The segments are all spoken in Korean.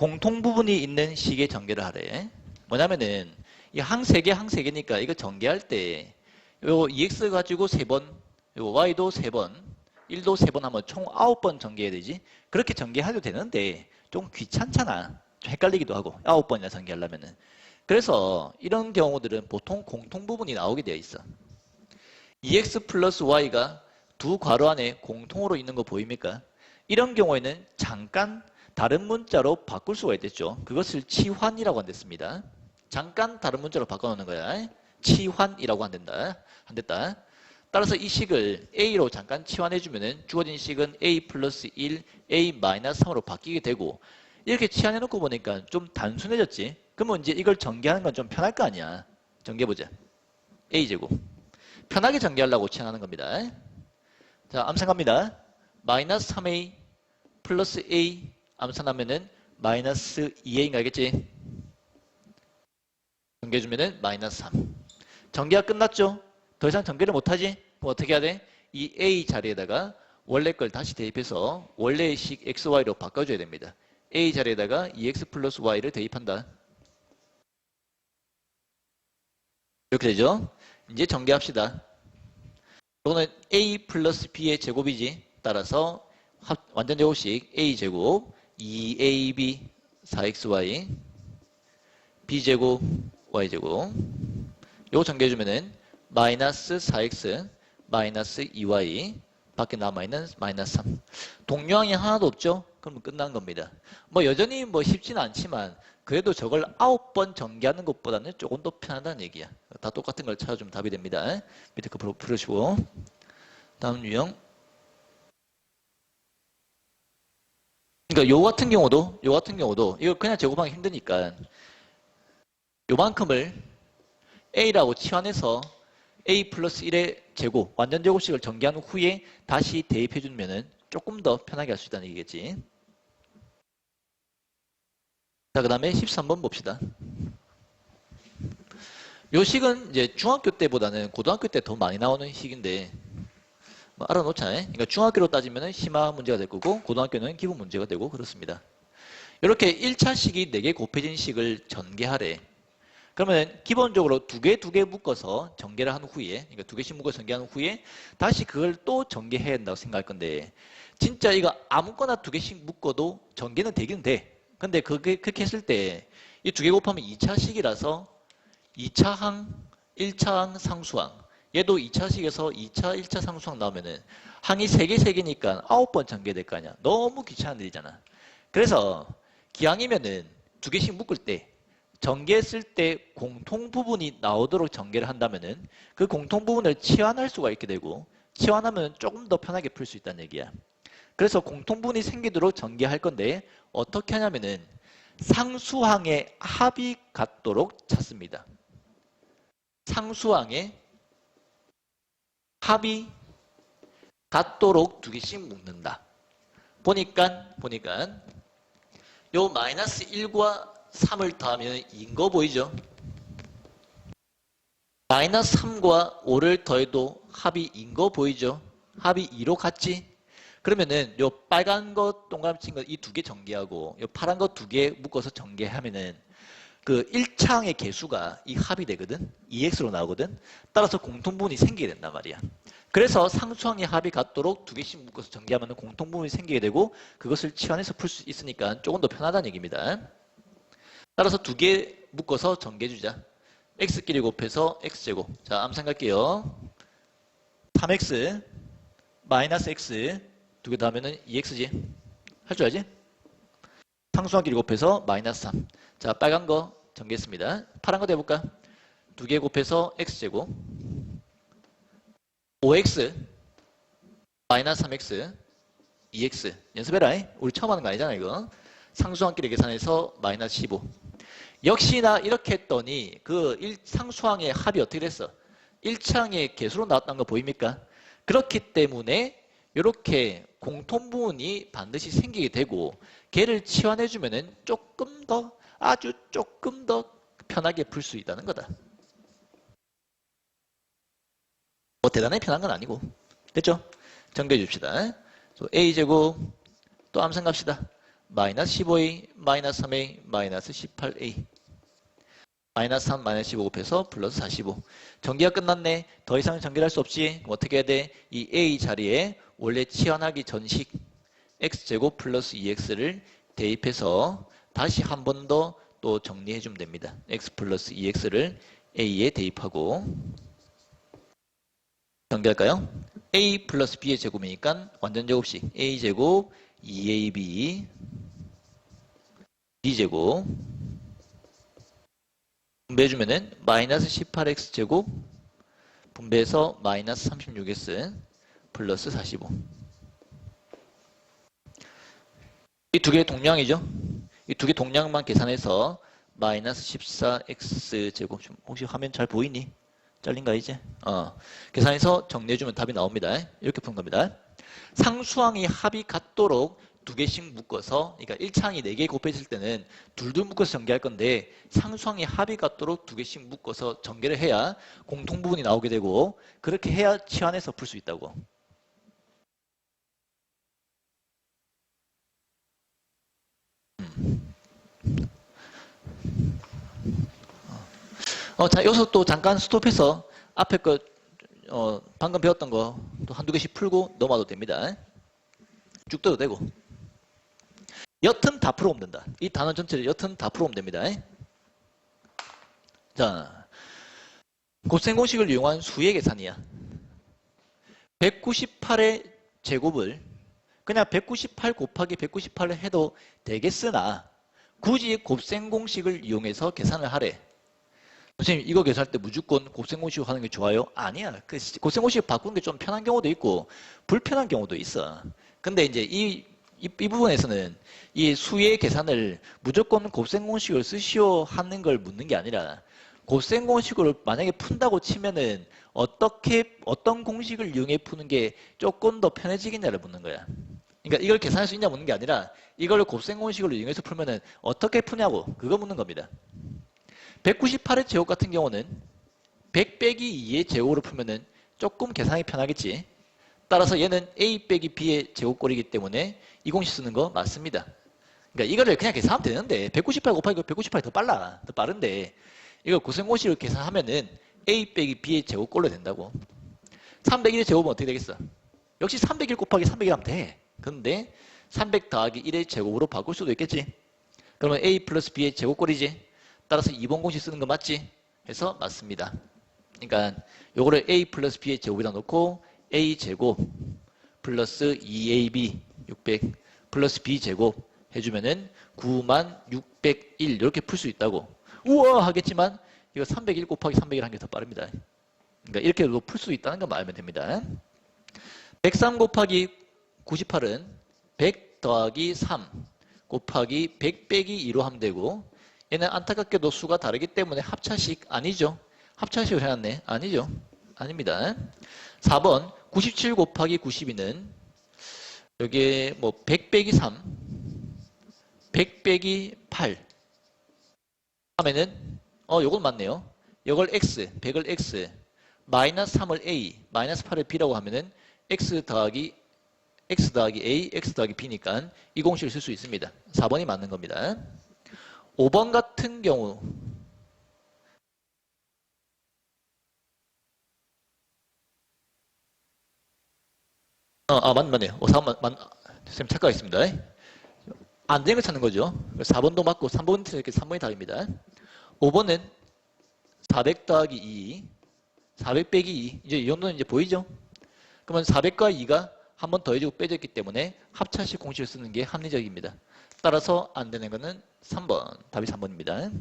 공통 부분이 있는 식의 전개를 하래. 뭐냐면은 이 항 세 개, 항 세 개니까 이거 전개할 때 요 EX 가지고 3번, 요 Y도 3번, 1도 3번 하면 총 9번 전개해야 되지. 그렇게 전개해도 되는데 좀 귀찮잖아. 좀 헷갈리기도 하고 9번이나 전개하려면은. 그래서 이런 경우들은 보통 공통 부분이 나오게 되어 있어. EX 플러스 Y가 두 괄호 안에 공통으로 있는 거 보입니까? 이런 경우에는 잠깐 다른 문자로 바꿀 수가 있겠죠. 그것을 치환이라고 한댔습니다. 잠깐 다른 문자로 바꿔놓는 거야. 치환이라고 한댔다. 따라서 이 식을 A로 잠깐 치환해주면 주어진 식은 A 플러스 1, A 마이너스 3으로 바뀌게 되고 이렇게 치환해놓고 보니까 좀 단순해졌지. 그러면 이제 이걸 전개하는 건 좀 편할 거 아니야. 전개해보자. A제곱. 편하게 전개하려고 치환하는 겁니다. 자, 암산합니다. 마이너스 3A 플러스 A 암산하면은 마이너스 2A인 거 알겠지? 전개해주면은 마이너스 3. 전개가 끝났죠? 더 이상 전개를 못하지? 그럼 어떻게 해야 돼? 이 A 자리에다가 원래 걸 다시 대입해서 원래의 식 XY로 바꿔줘야 됩니다. A 자리에다가 2X 플러스 Y를 대입한다. 이렇게 되죠? 이제 전개합시다. 이거는 A 플러스 B의 제곱이지. 따라서 완전 제곱식 A제곱 2AB 4XY B제곱 Y제곱 요거 전개해주면은 마이너스 4X 마이너스 2Y 밖에 남아있는 마이너스 3 동요항이 하나도 없죠? 그러면 끝난 겁니다. 뭐 여전히 뭐 쉽지는 않지만 그래도 저걸 9번 전개하는 것보다는 조금 더 편하다는 얘기야. 다 똑같은 걸 찾아주면 답이 됩니다. 밑에 거 풀으시고 다음 유형. 그러니까 요 같은 경우도 이거 그냥 제곱하기 힘드니까 요만큼을 A라고 치환해서 A 플러스 1의 제곱, 완전 제곱식을 전개한 후에 다시 대입해주면은 조금 더 편하게 할 수 있다는 얘기겠지. 자, 그 다음에 13번 봅시다. 요 식은 이제 중학교 때보다는 고등학교 때 더 많이 나오는 식인데, 뭐 알아놓자. 그러니까 중학교로 따지면 심화 문제가 될 거고, 고등학교는 기본 문제가 되고, 그렇습니다. 이렇게 1차식이 4개 곱해진 식을 전개하래. 그러면 기본적으로 두 개 묶어서 전개를 한 후에, 그러니까 2개씩 묶어서 전개한 후에 다시 그걸 또 전개해야 된다고 생각할 건데, 진짜 이거 아무거나 2개씩 묶어도 전개는 되긴 돼. 근데 그렇게 했을 때 이 2개 곱하면 2차식이라서 2차항, 1차항, 상수항. 얘도 2차식에서 2차, 1차 상수항 나오면은 항이 3개니까 9번 전개될 거 아니야. 너무 귀찮은 일이잖아. 그래서 기왕이면은 2개씩 묶을 때 전개했을 때 공통 부분이 나오도록 전개를 한다면은 그 공통 부분을 치환할 수가 있게 되고 치환하면 조금 더 편하게 풀 수 있다는 얘기야. 그래서 공통 부분이 생기도록 전개할 건데 어떻게 하냐면은 상수항의 합이 같도록 찾습니다. 상수항의 합이 같도록 2개씩 묶는다. 보니까 요 마이너스 1과 3을 더하면 2인 거 보이죠? 마이너스 3과 5를 더해도 합이 2인 거 보이죠? 합이 2로 같지? 그러면은 요 빨간 거 동그라미 친 거 이 2개 전개하고 요 파란 거 2개 묶어서 전개하면은 그 1차항의 개수가 이 합이 되거든? 2x로 나오거든? 따라서 공통부분이 생기게 된단 말이야. 그래서 상수항의 합이 같도록 2개씩 묶어서 전개하면 공통부분이 생기게 되고 그것을 치환해서 풀 수 있으니까 조금 더 편하다는 얘기입니다. 따라서 2개 묶어서 전개해주자. x끼리 곱해서 x제곱. 자, 암산 갈게요. 3x 마이너스 x 2개 더하면은 2x지. 할 줄 알지? 상수항끼리 곱해서 마이너스 3. 자, 빨간 거 전개했습니다. 파란 거 대볼까? 2개 곱해서 x제곱 5x 마이너스 3x 2x 연습해라. 우리 처음 하는 거 아니잖아 이거. 상수항끼리 계산해서 마이너스 15. 역시나 이렇게 했더니 그 상수항의 합이 어떻게 됐어? 1차항의 개수로 나왔다는 거 보입니까? 그렇기 때문에 이렇게 공통부분이 반드시 생기게 되고 걔를 치환해주면 조금 더 아주 조금 더 편하게 풀 수 있다는 거다. 뭐 대단히 편한 건 아니고 됐죠? 정리해 줍시다. A제곱 또 암산 갑시다. 마이너스 15a, 마이너스 3a, 마이너스 18a. 마이너스 3, 마이너스 15 곱해서 플러스 45. 전개가 끝났네. 더 이상 전개할 수 없지. 그럼 어떻게 해야 돼? 이 a 자리에 원래 치환하기 전식 x제곱 플러스 2x를 대입해서 다시 한 번 더 또 정리해 주면 됩니다. x 플러스 2x를 a에 대입하고 전개할까요? a 플러스 b의 제곱이니까 완전 제곱식 a제곱 2ab b제곱 분배해주면은 마이너스 18x제곱 분배해서 마이너스 36x 플러스 45. 이 두 개의 동량이죠. 이 두 개 동량만 계산해서 마이너스 14x제곱. 혹시 화면 잘 보이니? 잘린가 이제? 계산해서 정리해주면 답이 나옵니다. 이렇게 푸는 겁니다. 상수항이 합이 같도록 두 개씩 묶어서, 그러니까 1창이 4개 곱해질 때는 둘둘 묶어서 전개할 건데 상수항이 합이 같도록 두 개씩 묶어서 전개를 해야 공통부분이 나오게 되고 그렇게 해야 치환해서 풀 수 있다고. 자, 여기서 또 잠깐 스톱해서 앞에 거, 방금 배웠던 거 또 한두 개씩 풀고 넘어가도 됩니다. 쭉 떠도 되고. 여튼 다 풀어오면 된다. 이 단원 전체를 여튼 다 풀어오면 됩니다. 자, 곱셈 공식을 이용한 수의 계산이야. 198의 제곱을 그냥 198 곱하기 198을 해도 되겠으나 굳이 곱셈 공식을 이용해서 계산을 하래. 선생님 이거 계산할 때 무조건 곱셈 공식으로 하는 게 좋아요? 아니야. 그 곱셈 공식 바꾸는 게 좀 편한 경우도 있고 불편한 경우도 있어. 근데 이제 이 부분에서는 이 수의 계산을 무조건 곱셈 공식을 쓰시오 하는 걸 묻는 게 아니라 곱셈 공식을 만약에 푼다고 치면은 어떤 공식을 이용해 푸는 게 조금 더 편해지겠냐를 묻는 거야. 그러니까 이걸 계산할 수 있냐 묻는 게 아니라 이걸 곱셈 공식으로 이용해서 풀면은 어떻게 푸냐고 그거 묻는 겁니다. 198의 제곱 같은 경우는 100 빼기 2의 제곱으로 풀면은 조금 계산이 편하겠지. 따라서 얘는 a 빼기 b의 제곱꼴이기 때문에 이 공식 쓰는 거 맞습니다. 그러니까 이거를 그냥 계산하면 되는데 198 곱하기 198이 더 빨라. 더 빠른데 이걸 곱셈 공식으로 계산하면은 a 빼기 b의 제곱꼴로 된다고. 301의 제곱은 어떻게 되겠어? 역시 301 곱하기 301 하면 돼. 그런데 300 더하기 1의 제곱으로 바꿀 수도 있겠지. 그러면 a 플러스 b의 제곱꼴이지. 따라서 2번 공식 쓰는 거 맞지? 해서 맞습니다. 그러니까 요거를 a 플러스 b의 제곱에다 놓고 a 제곱 플러스 2ab 600 플러스 b 제곱 해주면은 96,601 이렇게 풀 수 있다고. 우와 하겠지만 이거 301 곱하기 301 한 게 더 빠릅니다. 그러니까 이렇게도 풀 수 있다는 거 알면 됩니다. 103 곱하기 98은 100 더하기 3 곱하기 100 빼기 2로 하면 되고 얘는 안타깝게도 수가 다르기 때문에 합차식 아니죠. 합차식을 해놨네. 아니죠. 아닙니다. 4번 97 곱하기 92는 여기에 뭐 100 빼기 3 100 빼기 8 하면은 요건 맞네요. 이걸 x 100을 x 마이너스 3을 a 마이너스 8을 b라고 하면은 x 더하기 a x 더하기 b니까 이 공식을 쓸 수 있습니다. 4번이 맞는 겁니다. 5번 같은 경우 맞네요. 4번 선생님 착각했습니다. 안 되는 걸 찾는 거죠. 4번도 맞고 3번 이렇게 3번이 답입니다. 5번은 400 더하기 2 400 빼기 2 이제 이 정도는 이제 보이죠? 그러면 400과 2가 한 번 더해지고 빼졌기 때문에 합차식 공식을 쓰는 게 합리적입니다. 따라서 안 되는 거는 3번. 답이 3번입니다.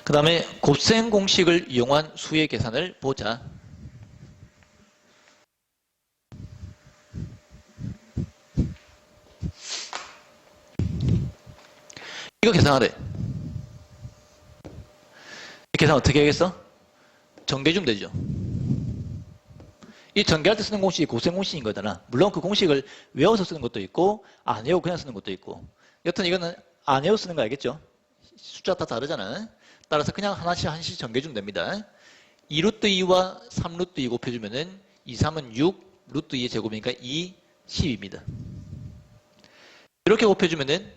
그 다음에 곱셈 공식을 이용한 수의 계산을 보자. 이거 계산하래. 계산 어떻게 하겠어? 전개해주면 되죠. 이 전개할 때 쓰는 공식이 곱셈 공식인 거잖아. 물론 그 공식을 외워서 쓰는 것도 있고 안 외우고 그냥 쓰는 것도 있고. 여튼 이거는 안 외워 쓰는 거 알겠죠? 숫자 다 다르잖아. 따라서 그냥 하나씩 하나씩 정해주면 됩니다. 2루트 2와 3루트 2 곱해주면은 2, 3은 6, 루트 2의 제곱이니까 2, 10입니다. 이렇게 곱해주면은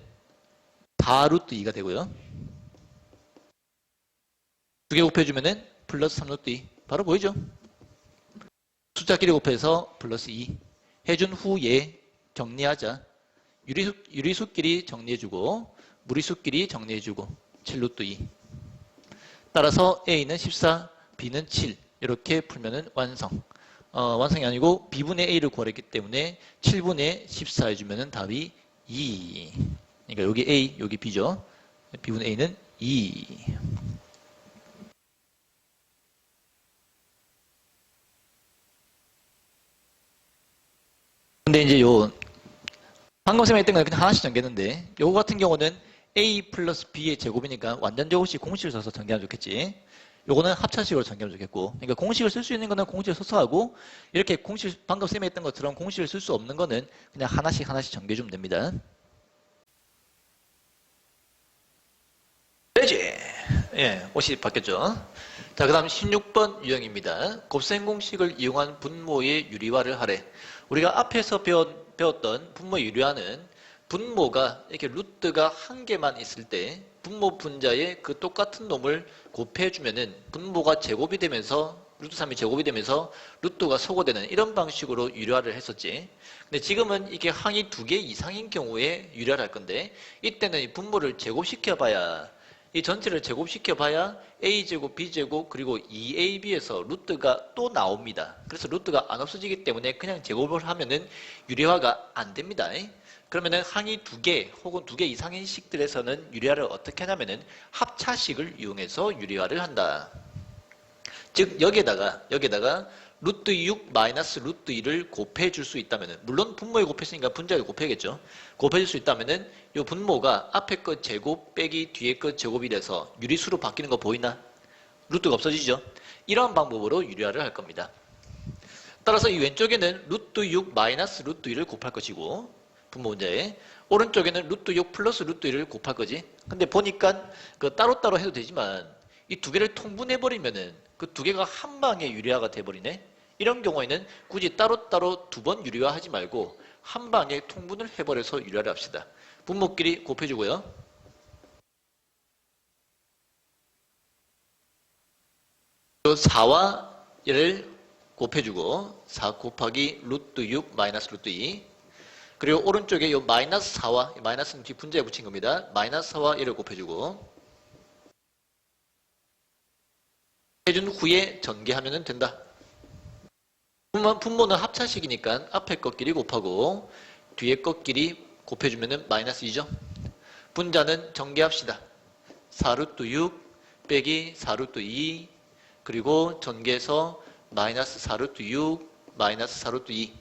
4루트 2가 되고요. 두 개 곱해주면은 플러스 3루트 2. 바로 보이죠? 숫자끼리 곱해서 플러스 2. 해준 후에 정리하자. 유리수끼리 정리해주고 무리수끼리 정리해주고 7루트 2. 따라서 A는 14, B는 7. 이렇게 풀면은 완성. 완성이 아니고 B분의 A를 구하랬기 때문에 7분의 14 해주면은 답이 2. 그러니까 여기 A, 여기 B죠. B분의 A는 2. 근데 이제 방금 설명했던 건 그냥 하나씩 정리했는데 요거 같은 경우는 A 플러스 B의 제곱이니까 완전 제곱식 공식을 써서 정리하면 좋겠지. 요거는 합차식으로 정리하면 좋겠고. 그러니까 공식을 쓸 수 있는 거는 공식을 써서 하고 이렇게 공식 방금 설명했던 것처럼 공식을 쓸 수 없는 거는 그냥 하나씩 하나씩 정리해 주면 됩니다. 되지. 예, 옷이 바뀌었죠. 자, 그 다음 16번 유형입니다. 곱셈 공식을 이용한 분모의 유리화를 하래. 우리가 앞에서 배웠던 분모 유리화는 분모가 이렇게 루트가 한 개만 있을 때 분모 분자에 그 똑같은 놈을 곱해주면은 분모가 제곱이 되면서 루트 3이 제곱이 되면서 루트가 소거되는 이런 방식으로 유리화를 했었지. 근데 지금은 이게 항이 2개 이상인 경우에 유리화를 할 건데 이때는 이 분모를 제곱시켜봐야 이 전체를 제곱시켜봐야 a제곱, b제곱, 그리고 2ab에서 루트가 또 나옵니다. 그래서 루트가 안 없어지기 때문에 그냥 제곱을 하면은 유리화가 안 됩니다. 그러면은 항이 2개 혹은 2개 이상인 식들에서는 유리화를 어떻게 하냐면은 합차식을 이용해서 유리화를 한다. 즉 여기에다가 루트 6 마이너스 루트 2를 곱해줄 수 있다면은 물론 분모에 곱했으니까 분자에 곱해야겠죠. 곱해줄 수 있다면은 이 분모가 앞에 것 제곱 빼기 뒤에 것 제곱이 돼서 유리수로 바뀌는 거 보이나? 루트가 없어지죠. 이런 방법으로 유리화를 할 겁니다. 따라서 이 왼쪽에는 루트 6 마이너스 루트 2를 곱할 것이고 분모 문제에 오른쪽에는 루트 6 플러스 루트 2를 곱할 거지. 근데 보니까 그 따로따로 해도 되지만 이 두 개를 통분해버리면은 그 두 개가 한 방에 유리화가 돼버리네. 이런 경우에는 굳이 따로따로 두 번 유리화 하지 말고 한 방에 통분을 해버려서 유리화를 합시다. 분모끼리 곱해주고요. 또 4와 얘를 곱해주고 4 곱하기 루트 6 마이너스 루트 2 그리고 오른쪽에 이 마이너스 4와 마이너스는 뒤 분자에 붙인 겁니다. 마이너스 4와 얘를 곱해주고 해준 후에 전개하면 된다. 분모는 합차식이니까 앞에 것끼리 곱하고 뒤에 것끼리 곱해주면 마이너스 2죠. 분자는 전개합시다. 4루트 6 빼기 4루트 2 그리고 전개해서 마이너스 4루트 6 마이너스 4루트 2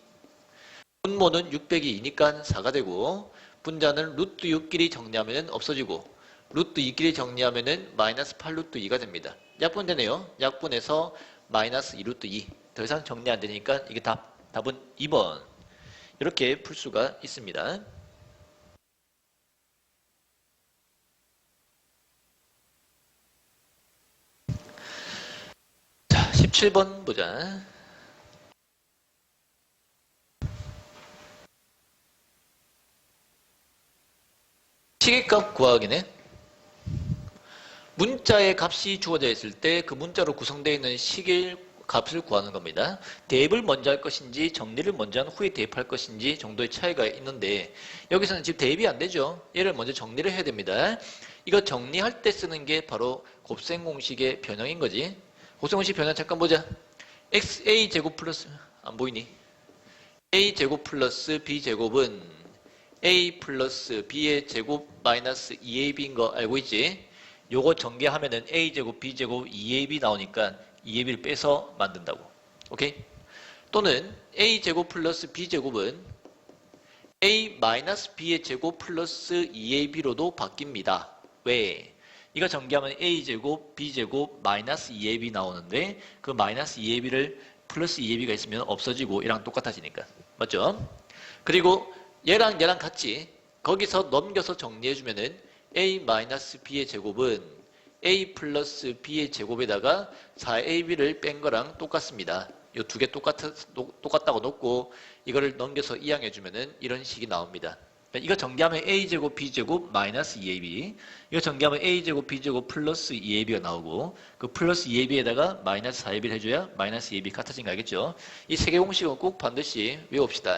분모는 6 빼기 2니까 4가 되고 분자는 루트 6끼리 정리하면 없어지고 루트 2끼리 정리하면 마이너스 8루트 2가 됩니다. 약분되네요. 약분해서 마이너스 2루트 2. 더 이상 정리 안 되니까 이게 답은 2번. 이렇게 풀 수가 있습니다. 자, 17번 보자. 시계값 구하기네. 문자의 값이 주어져 있을 때 그 문자로 구성되어 있는 시계 값을 구하는 겁니다. 대입을 먼저 할 것인지 정리를 먼저 한 후에 대입할 것인지 정도의 차이가 있는데 여기서는 지금 대입이 안 되죠. 얘를 먼저 정리를 해야 됩니다. 이거 정리할 때 쓰는 게 바로 곱셈 공식의 변형인 거지. 곱셈 공식 변형 잠깐 보자. a 제곱 플러스 안 보이니? a 제곱 플러스 b 제곱은 a 플러스 b의 제곱 마이너스 2ab인 거 알고 있지? 요거 전개하면은 a제곱 b제곱 2ab 나오니까 2ab를 빼서 만든다고. 오케이? 또는 a제곱 플러스 b제곱은 a 마이너스 b의 제곱 플러스 2ab로도 바뀝니다. 왜? 이거 전개하면 a제곱 b제곱 마이너스 2ab 나오는데 그 마이너스 2ab를 플러스 2ab가 있으면 없어지고 이랑 똑같아지니까. 맞죠? 그리고 얘랑 같이 거기서 넘겨서 정리해주면은 a-b의 제곱은 a 플러스 b의 제곱에다가 4ab를 뺀 거랑 똑같습니다. 이 두 개 똑같다고 놓고 이거를 넘겨서 이항해주면은 이런 식이 나옵니다. 이거 전개하면 a제곱 b제곱 마이너스 2ab, 이거 전개하면 a제곱 b제곱 플러스 2ab가 나오고 그 플러스 2ab에다가 마이너스 4ab를 해줘야 마이너스 2ab 같아진 거 알겠죠? 이 세 개 공식은 꼭 반드시 외웁시다.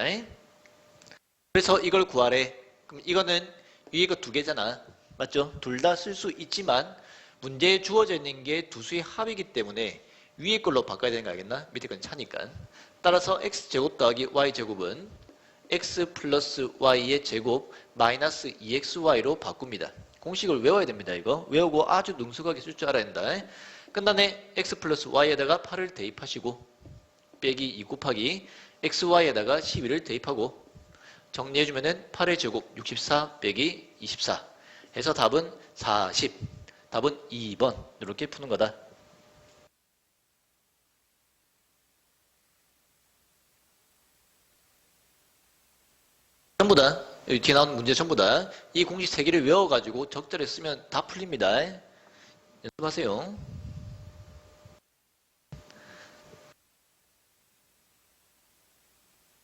그래서 이걸 구하래. 그럼 이거는 위에 거 두 개잖아. 맞죠? 둘 다 쓸 수 있지만 문제에 주어져 있는 게 두 수의 합이기 때문에 위에 걸로 바꿔야 되는 거 알겠나? 밑에 건 차니까. 따라서 x제곱 더하기 y제곱은 x 플러스 y의 제곱 마이너스 2xy로 바꿉니다. 공식을 외워야 됩니다. 이거 외우고 아주 능숙하게 쓸 줄 알아야 된다. 끝난에 x 플러스 y에다가 8을 대입하시고 빼기 2 곱하기 xy에다가 12를 대입하고 정리해주면은 8의 제곱 64 빼기 24 해서 답은 40. 답은 2번. 이렇게 푸는 거다. 전부 다, 여기 뒤에 나오는 문제 전부 다 이 공식 3개를 외워가지고 적절히 쓰면 다 풀립니다. 연습하세요.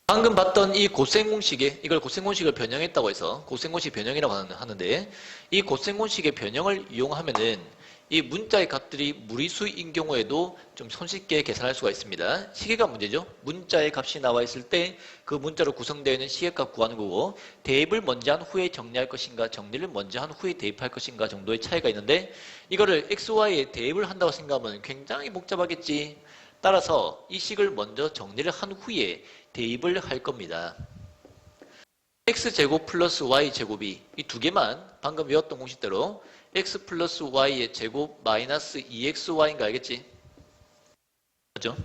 방금 봤던 이 고생 공식에, 이걸 고생 공식을 변형했다고 해서 고생 공식 변형이라고 하는데, 이 고생 공식의 변형을 이용하면은 이 문자의 값들이 무리수인 경우에도 좀 손쉽게 계산할 수가 있습니다. 시계값 문제죠. 문자의 값이 나와 있을 때 그 문자로 구성되어 있는 시계값 구하는 거고, 대입을 먼저 한 후에 정리할 것인가, 정리를 먼저 한 후에 대입할 것인가 정도의 차이가 있는데, 이거를 x, y에 대입을 한다고 생각하면 굉장히 복잡하겠지. 따라서 이 식을 먼저 정리를 한 후에 대입을 할 겁니다. x제곱 플러스 y제곱이 이 두 개만 방금 외웠던 공식대로 x 플러스 y의 제곱 마이너스 2xy인 거 알겠지? 그죠?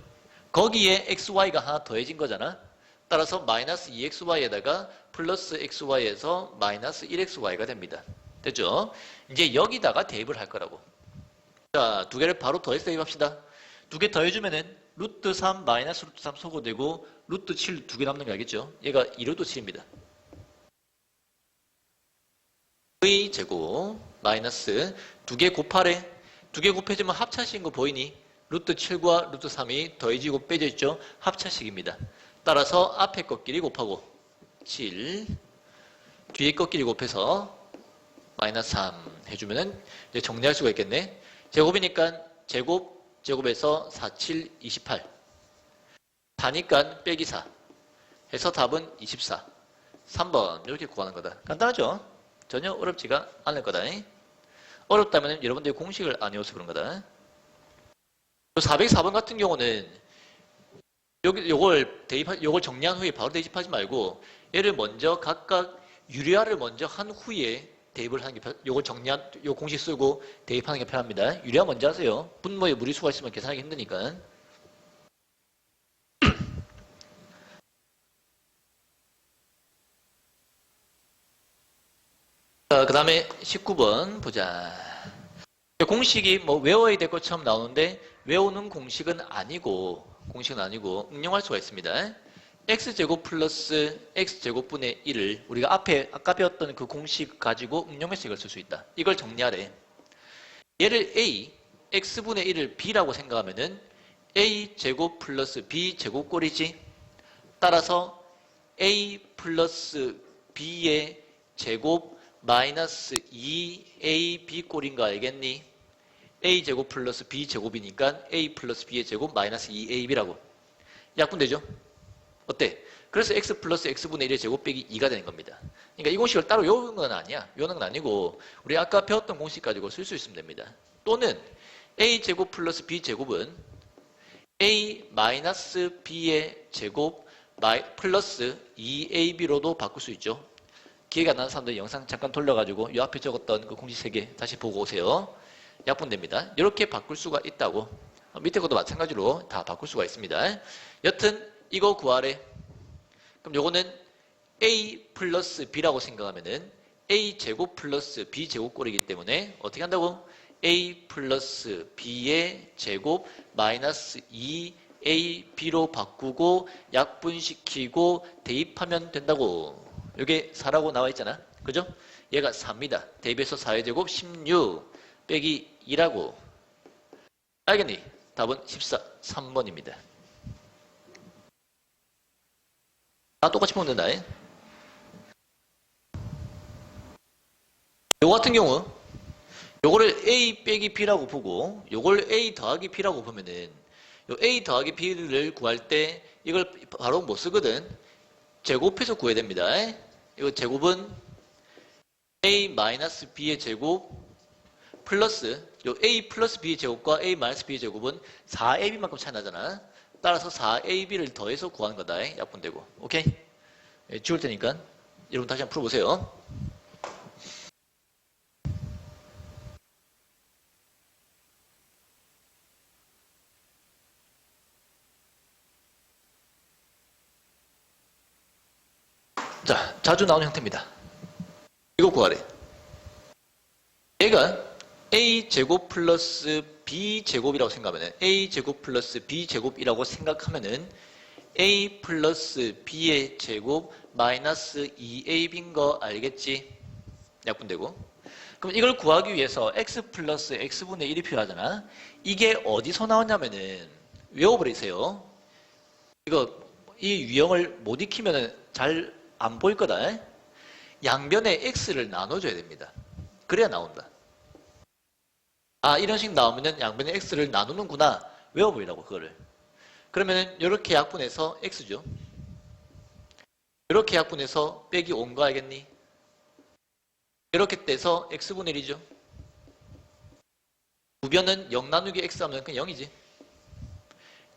거기에 xy가 하나 더해진 거잖아. 따라서 마이너스 2xy에다가 플러스 xy에서 마이너스 1xy가 됩니다. 됐죠? 이제 여기다가 대입을 할 거라고. 자, 두 개를 바로 더해서 대입합시다. 두 개 더해주면은 루트 3 마이너스 루트 3 소거되고 루트 7 두 개 남는 거 알겠죠? 얘가 2루트 7입니다. 의 제곱 마이너스 두 개 곱하래. 두 개 곱해주면 합차식인 거 보이니? 루트 7과 루트 3이 더해지고 빼져 있죠? 합차식입니다. 따라서 앞에 것끼리 곱하고 7 뒤에 것끼리 곱해서 마이너스 3 해주면은 이제 정리할 수가 있겠네. 제곱이니까 제곱에서 4, 7, 28 4니까 빼기 4 해서 답은 24 3번 이렇게 구하는 거다. 간단하죠? 전혀 어렵지가 않을 거다. 어렵다면 여러분들이 공식을 안 외워서 그런 거다. 404번 같은 경우는 요걸 정리한 후에 바로 대입하지 말고 얘를 먼저 각각 유리화를 먼저 한 후에 대입을 하는 게 요걸 정리한 요 공식 쓰고 대입하는 게 편합니다. 유리화 먼저 하세요. 분모에 무리수가 있으면 계산하기 힘드니까. 자, 그 다음에 19번 보자. 공식이 뭐 외워야 될 것처럼 나오는데 외우는 공식은 아니고 응용할 수가 있습니다. x제곱 플러스 x제곱분의 1을 우리가 앞에 아까 배웠던 그 공식 가지고 응용해서 이걸 쓸 수 있다. 이걸 정리하래. 얘를 a, x분의 1을 b라고 생각하면은 a제곱 플러스 b제곱 꼴이지. 따라서 a 플러스 b의 제곱 마이너스 2ab 꼴인 거 알겠니? a제곱 플러스 b제곱이니까 a 플러스 b의 제곱 마이너스 2ab라고. 약분되죠? 어때? 그래서 x 플러스 x분의 1의 제곱 빼기 2가 되는 겁니다. 그러니까 이 공식을 따로 외우는 건 아니야. 외우는 건 아니고 우리 아까 배웠던 공식 가지고 쓸 수 있으면 됩니다. 또는 a제곱 플러스 b제곱은 a 마이너스 b의 제곱 플러스 2ab로도 바꿀 수 있죠. 기회가 안 나는 사람들 영상 잠깐 돌려가지고 이 앞에 적었던 그 공식 3개 다시 보고 오세요. 약분됩니다. 이렇게 바꿀 수가 있다고. 밑에 것도 마찬가지로 다 바꿀 수가 있습니다. 여튼 이거 구하래. 그럼 요거는 a 플러스 b라고 생각하면은 a 제곱 플러스 b 제곱 꼴이기 때문에 어떻게 한다고? a 플러스 b의 제곱 마이너스 2ab로 바꾸고 약분시키고 대입하면 된다고. 요게 4라고 나와 있잖아. 그죠? 얘가 4입니다. 대입해서 4의 제곱 16 빼기 2라고. 알겠니? 답은 3번입니다. 다 똑같이 보면 된다. 요거 같은 경우 요거를 A 빼기 B라고 보고 요걸 A 더하기 B라고 보면은 요 A 더하기 B를 구할 때 이걸 바로 못 쓰거든. 제곱해서 구해야 됩니다. 이거 제곱은 A 마이너스 B의 제곱 플러스 요 A 플러스 B의 제곱과 A 마이너스 B의 제곱은 4AB만큼 차이 나잖아. 따라서 4AB를 더해서 구하는 거다. 약분되고. 오케이? 지울 테니까 여러분 다시 한번 풀어보세요. 자, 자주 나오는 형태입니다. 이거 구하래. 얘가 A제곱 플러스 B제곱이라고 생각하면 A제곱 플러스 B제곱이라고 생각하면은 A 플러스 B의 제곱 마이너스 2AB인 거 알겠지? 약분되고. 그럼 이걸 구하기 위해서 X 플러스 X분의 1이 필요하잖아. 이게 어디서 나왔냐면은 외워버리세요. 이거 이 유형을 못 익히면 잘 안 보일 거다. 양변에 X를 나눠줘야 됩니다. 그래야 나온다. 아, 이런 식 나오면은 양변에 X를 나누는구나. 외워보이라고, 그거를. 그러면은, 이렇게 약분해서 X죠. 이렇게 약분해서 빼기 5인 거 알겠니? 이렇게 떼서 X분의 1이죠. 부변은 0 나누기 X 하면 그냥 0이지.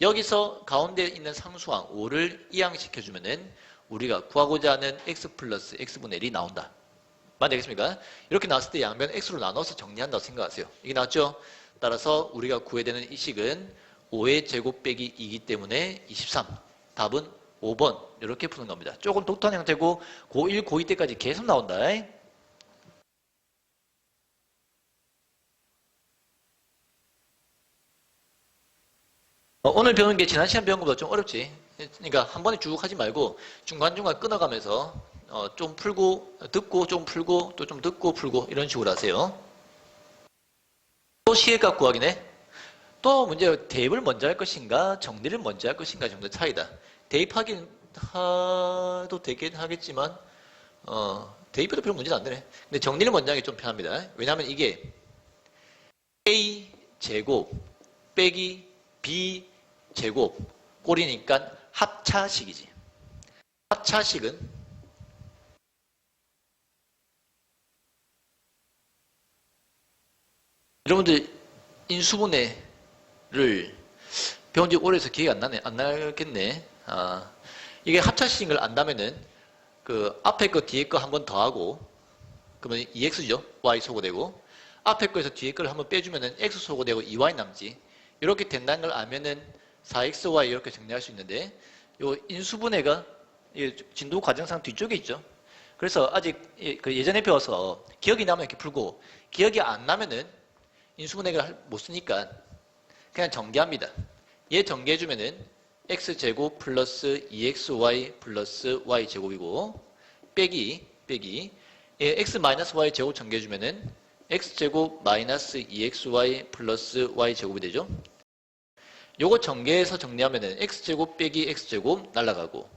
여기서 가운데 있는 상수항 5를 이항시켜주면은 우리가 구하고자 하는 X 플러스 X분의 1이 나온다. 맞겠습니까? 이렇게 나왔을 때 양변 X로 나눠서 정리한다고 생각하세요. 이게 나왔죠? 따라서 우리가 구해야 되는 이 식은 5의 제곱 빼기 2이기 때문에 23. 답은 5번. 이렇게 푸는 겁니다. 조금 독특한 형태고 고1, 고2 때까지 계속 나온다. 오늘 배우는 게 지난 시간 배운 것보다 좀 어렵지. 그러니까 한 번에 쭉 하지 말고 중간중간 끊어가면서 좀 풀고 듣고 좀 풀고 또 좀 듣고 풀고 이런 식으로 하세요. 또 시계값 구하기네. 또 문제가 대입을 먼저 할 것인가 정리를 먼저 할 것인가 정도 차이다. 대입하긴 해도 되긴 하겠지만 대입해도 별 문제는 안 되네. 근데 정리를 먼저 하는 게 좀 편합니다. 왜냐하면 이게 A 제곱 빼기 B 제곱 꼴이니까 합차식이지. 합차식은 여러분들 인수분해를 배운 지 오래돼서 기억이 안 나겠네. 이게 합차식인 걸 안다면은 그 앞에 거 뒤에 거 한 번 더하고 그러면 2x죠. y 소거되고 앞에 거에서 뒤에 거를 한번 빼주면은 x 소거되고 2y 남지. 이렇게 된다는 걸 알면은 4xy 이렇게 정리할 수 있는데 요 인수분해가 진도 과정상 뒤쪽에 있죠. 그래서 아직 그 예전에 배워서 기억이 나면 이렇게 풀고 기억이 안 나면은 인수분해를 못 쓰니까 그냥 정리합니다. 얘 정리해주면은 x제곱 플러스 2xy 플러스 y제곱이고 빼기 얘 x 마이너스 y 제곱 정리해주면은 x제곱 마이너스 2xy 플러스 y제곱이 되죠. 요거 전개해서 정리하면은 x제곱 빼기 x제곱 날라가고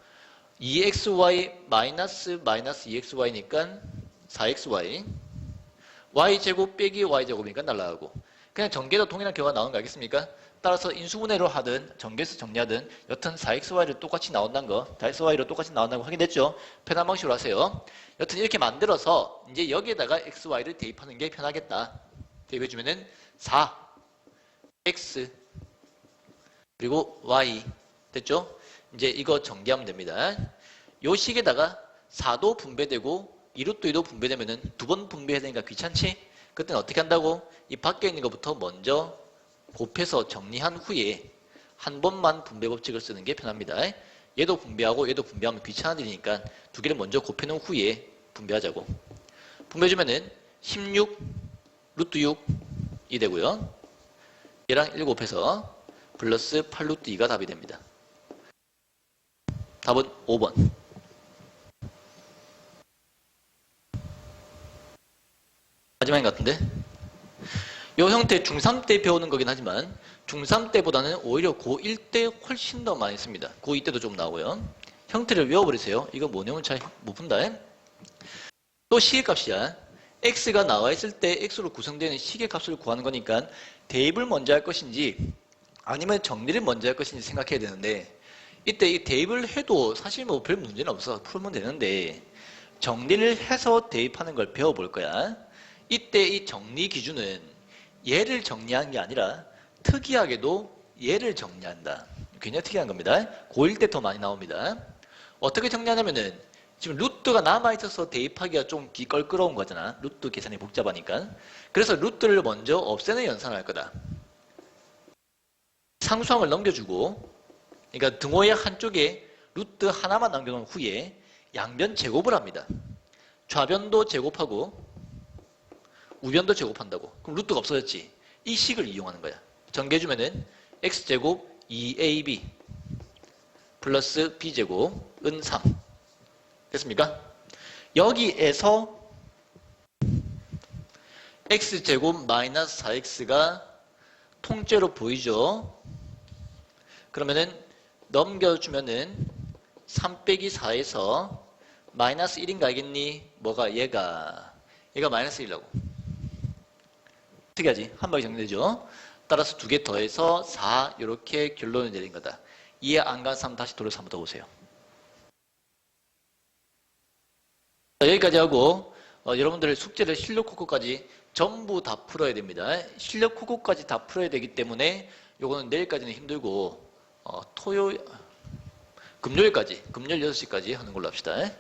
2xy 마이너스 2xy니까 4xy y제곱 빼기 y제곱이니까 날라가고 그냥 전개도 동일한 결과가 나오는 거 알겠습니까? 따라서 인수분해로 하든 전개해서 정리하든 여튼 4xy를 똑같이 나온다는 거 4xy로 똑같이 나온다는 거 확인됐죠? 편한 방식으로 하세요. 여튼 이렇게 만들어서 이제 여기에다가 xy를 대입하는 게 편하겠다. 대입해주면은 4x 그리고 y 됐죠? 이제 이거 전개하면 됩니다. 요 식에다가 4도 분배되고 2루트 2도 분배되면은 두 번 분배해야 되니까 귀찮지? 그때는 어떻게 한다고? 이 밖에 있는 것부터 먼저 곱해서 정리한 후에 한 번만 분배 법칙을 쓰는 게 편합니다. 얘도 분배하고 얘도 분배하면 귀찮아지니까 두 개를 먼저 곱해놓은 후에 분배하자고. 분배해주면은 16 루트 6이 되고요. 얘랑 1 곱해서 플러스 8 루트 2가 답이 됩니다. 답은 5번. 마지막인 것 같은데? 이 형태 중3 때 배우는 거긴 하지만 중3 때보다는 오히려 고1 때 훨씬 더 많이 씁니다. 고2 때도 좀 나오고요. 형태를 외워버리세요. 이거 뭐 내용 잘 못 푼다. 또 시계값이야. x가 나와 있을 때 x로 구성되는 시계값을 구하는 거니까 대입을 먼저 할 것인지 아니면 정리를 먼저 할 것인지 생각해야 되는데 이때 이 대입을 해도 사실 뭐 별 문제는 없어. 풀면 되는데 정리를 해서 대입하는 걸 배워볼 거야. 이때 이 정리 기준은 얘를 정리한 게 아니라 특이하게도 얘를 정리한다. 굉장히 특이한 겁니다. 고1 때 더 많이 나옵니다. 어떻게 정리하냐면은 지금 루트가 남아있어서 대입하기가 좀 껄끄러운 거잖아. 루트 계산이 복잡하니까. 그래서 루트를 먼저 없애는 연산을 할 거다. 상수항을 넘겨주고 그러니까 등호의 한쪽에 루트 하나만 남겨놓은 후에 양변 제곱을 합니다. 좌변도 제곱하고 우변도 제곱한다고. 그럼 루트가 없어졌지. 이 식을 이용하는 거야. 전개해주면은 x제곱 2ab 플러스 b제곱은 3. 됐습니까? 여기에서 x제곱 마이너스 4x가 통째로 보이죠? 그러면은 넘겨주면은 3 빼기 4에서 마이너스 1인가 알겠니? 뭐가 얘가 마이너스 1이라고. 어떻게 하지? 한 방에 정리되죠? 따라서 두 개 더해서 4 이렇게 결론을 내린 거다. 이해 안 간 사람 다시 돌려서 한번 더 보세요. 여기까지 하고 여러분들의 숙제를 실력 코코까지 전부 다 풀어야 됩니다. 실력 코코까지 다 풀어야 되기 때문에 요거는 내일까지는 힘들고 금요일까지 금요일 6시까지 하는 걸로 합시다.